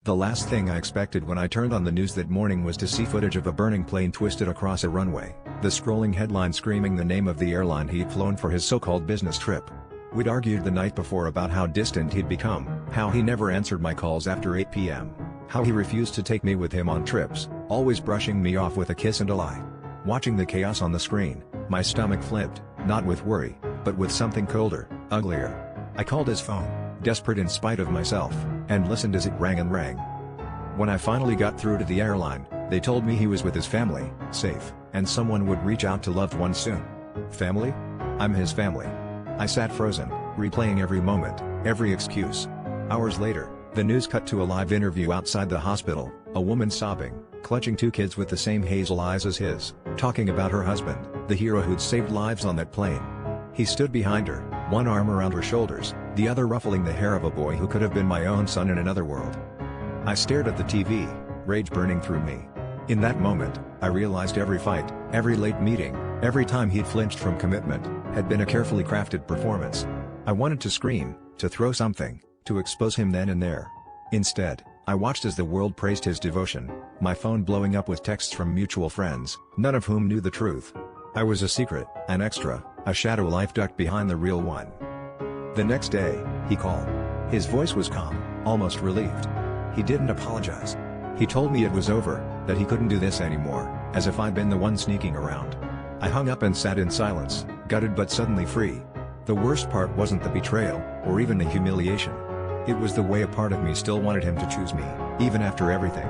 The last thing I expected when I turned on the news that morning was to see footage of a burning plane twisted across a runway, the scrolling headline screaming the name of the airline he'd flown for his so-called business trip. We'd argued the night before about how distant he'd become, how he never answered my calls after 8 p.m., how he refused to take me with him on trips, always brushing me off with a kiss and a lie. Watching the chaos on the screen, my stomach flipped, not with worry, but with something colder, uglier. I called his phone, desperate in spite of myself, and listened as it rang and rang. When I finally got through to the airline, they told me he was with his family, safe, and someone would reach out to loved ones soon. Family? I'm his family. I sat frozen, replaying every moment, every excuse. Hours later, the news cut to a live interview outside the hospital, a woman sobbing, clutching two kids with the same hazel eyes as his, talking about her husband, the hero who'd saved lives on that plane. He stood behind her, one arm around her shoulders, the other ruffling the hair of a boy who could have been my own son in another world. I stared at the TV, rage burning through me. In that moment, I realized every fight, every late meeting, every time he'd flinched from commitment, had been a carefully crafted performance. I wanted to scream, to throw something, to expose him then and there. Instead, I watched as the world praised his devotion, my phone blowing up with texts from mutual friends, none of whom knew the truth. I was a secret, an extra, a shadow life ducked behind the real one. The next day, he called. His voice was calm, almost relieved. He didn't apologize. He told me it was over, that he couldn't do this anymore, as if I'd been the one sneaking around. I hung up and sat in silence, gutted but suddenly free. The worst part wasn't the betrayal, or even the humiliation. It was the way a part of me still wanted him to choose me, even after everything.